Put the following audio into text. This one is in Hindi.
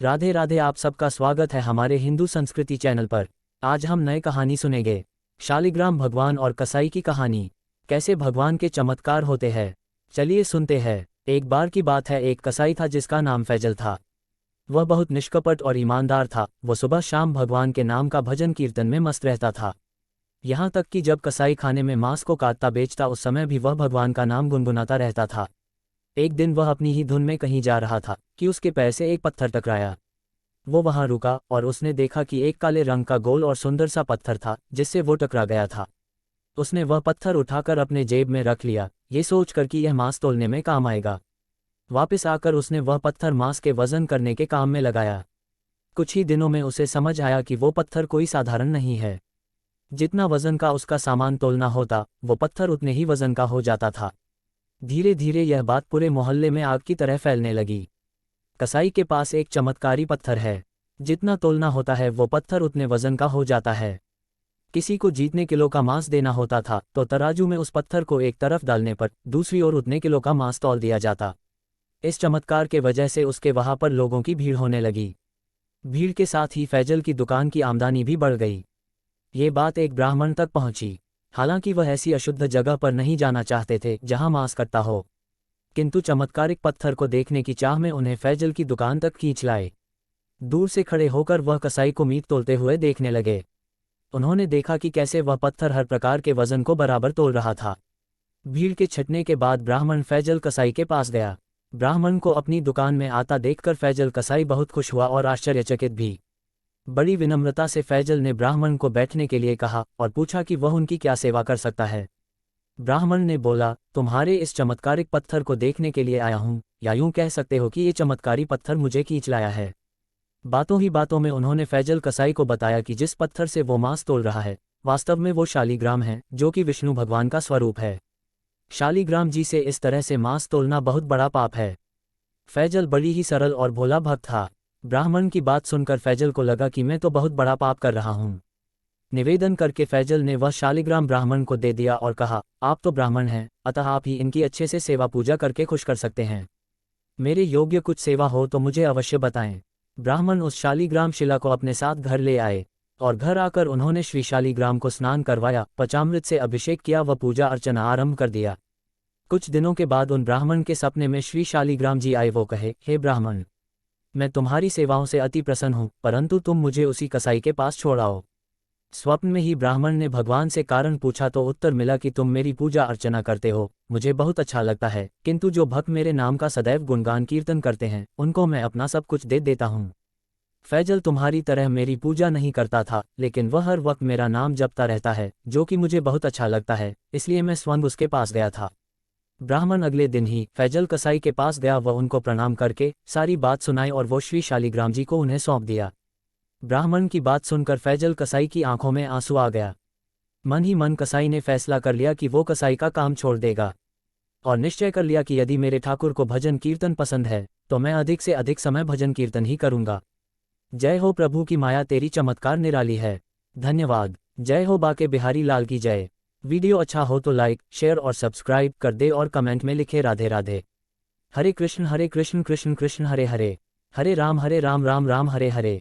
राधे राधे। आप सबका स्वागत है हमारे हिंदू संस्कृति चैनल पर। आज हम नए कहानी सुनेंगे, शालिग्राम भगवान और कसाई की कहानी। कैसे भगवान के चमत्कार होते हैं, चलिए सुनते हैं। एक बार की बात है, एक कसाई था जिसका नाम फैजल था। वह बहुत निष्कपट और ईमानदार था। वह सुबह शाम भगवान के नाम का भजन कीर्तन में मस्त रहता था। यहाँ तक कि जब कसाई खाने में मांस को काटता बेचता, उस समय भी वह भगवान का नाम गुनगुनाता रहता था। एक दिन वह अपनी ही धुन में कहीं जा रहा था कि उसके पैर से एक पत्थर टकराया। वो वहां रुका और उसने देखा कि एक काले रंग का गोल और सुंदर सा पत्थर था जिससे वो टकरा गया था। उसने वह पत्थर उठाकर अपने जेब में रख लिया, ये सोचकर कि यह मांस तोलने में काम आएगा। वापस आकर उसने वह पत्थर मांस के वजन करने के काम में लगाया। कुछ ही दिनों में उसे समझ आया कि वो पत्थर कोई साधारण नहीं है। जितना वजन का उसका सामान तोलना होता, वो पत्थर उतने ही वजन का हो जाता था। धीरे धीरे यह बात पूरे मोहल्ले में आग की तरह फैलने लगी। कसाई के पास एक चमत्कारी पत्थर है, जितना तोलना होता है वो पत्थर उतने वजन का हो जाता है। किसी को जितने किलो का मांस देना होता था तो तराजू में उस पत्थर को एक तरफ डालने पर दूसरी ओर उतने किलो का मांस तौल दिया जाता। इस चमत्कार के वजह से उसके वहां पर लोगों की भीड़ होने लगी। भीड़ के साथ ही फैजल की दुकान की आमदनी भी बढ़ गई। ये बात एक ब्राह्मण तक पहुंची। हालांकि वह ऐसी अशुद्ध जगह पर नहीं जाना चाहते थे जहां मांस कटता हो, किंतु चमत्कारिक पत्थर को देखने की चाह में उन्हें फैजल की दुकान तक खींच लाए। दूर से खड़े होकर वह कसाई को मीट तोलते हुए देखने लगे। उन्होंने देखा कि कैसे वह पत्थर हर प्रकार के वजन को बराबर तोल रहा था। भीड़ के छटने के बाद ब्राह्मण फैजल कसाई के पास गया। ब्राह्मण को अपनी दुकान में आता देखकर फैजल कसाई बहुत खुश हुआ और आश्चर्यचकित भी। बड़ी विनम्रता से फैजल ने ब्राह्मण को बैठने के लिए कहा और पूछा कि वह उनकी क्या सेवा कर सकता है। ब्राह्मण ने बोला, तुम्हारे इस चमत्कारिक पत्थर को देखने के लिए आया हूं, या यूं कह सकते हो कि ये चमत्कारी पत्थर मुझे खींच लाया है। बातों ही बातों में उन्होंने फैजल कसाई को बताया कि जिस पत्थर से वो मांस तोल रहा है, वास्तव में वो शालिग्राम है, जो कि विष्णु भगवान का स्वरूप है। शालिग्राम जी से इस तरह से मांस तोलना बहुत बड़ा पाप है। फैजल बड़ी ही सरल और भोला भक्त था। ब्राह्मण की बात सुनकर फैजल को लगा कि मैं तो बहुत बड़ा पाप कर रहा हूं। निवेदन करके फैजल ने वह शालिग्राम ब्राह्मण को दे दिया और कहा, आप तो ब्राह्मण हैं, अतः आप ही इनकी अच्छे से सेवा पूजा करके खुश कर सकते हैं। मेरे योग्य कुछ सेवा हो तो मुझे अवश्य बताएं। ब्राह्मण उस शालिग्राम शिला को अपने साथ घर ले आए और घर आकर उन्होंने श्री शालिग्राम को स्नान करवाया, पंचामृत से अभिषेक किया व पूजा अर्चना आरंभ कर दिया। कुछ दिनों के बाद उन ब्राह्मण के सपने में श्री शालिग्राम जी आए। वो कहे, हे ब्राह्मण, मैं तुम्हारी सेवाओं से अति प्रसन्न हूँ, परंतु तुम मुझे उसी कसाई के पास छोड़ आओ। स्वप्न में ही ब्राह्मण ने भगवान से कारण पूछा तो उत्तर मिला कि तुम मेरी पूजा अर्चना करते हो, मुझे बहुत अच्छा लगता है, किंतु जो भक्त मेरे नाम का सदैव गुणगान कीर्तन करते हैं उनको मैं अपना सब कुछ दे देता हूँ। फैजल तुम्हारी तरह मेरी पूजा नहीं करता था, लेकिन वह हर वक्त मेरा नाम जपता रहता है, जो कि मुझे बहुत अच्छा लगता है, इसलिए मैं स्वयं उसके पास गया था। ब्राह्मण अगले दिन ही फैजल कसाई के पास गया। वह उनको प्रणाम करके सारी बात सुनाई और वो श्री शालिग्राम जी को उन्हें सौंप दिया। ब्राह्मण की बात सुनकर फैजल कसाई की आंखों में आंसू आ गया। मन ही मन कसाई ने फैसला कर लिया कि वो कसाई का काम छोड़ देगा और निश्चय कर लिया कि यदि मेरे ठाकुर को भजन कीर्तन पसंद है तो मैं अधिक से अधिक समय भजन कीर्तन ही करूंगा। जय हो प्रभु की माया, तेरी चमत्कार निराली है। धन्यवाद। जय हो बाके बिहारी लाल की जय। वीडियो अच्छा हो तो लाइक, शेयर और सब्सक्राइब कर दे और कमेंट में लिखे राधे राधे। हरे कृष्ण कृष्ण कृष्ण हरे हरे, हरे राम राम राम हरे हरे।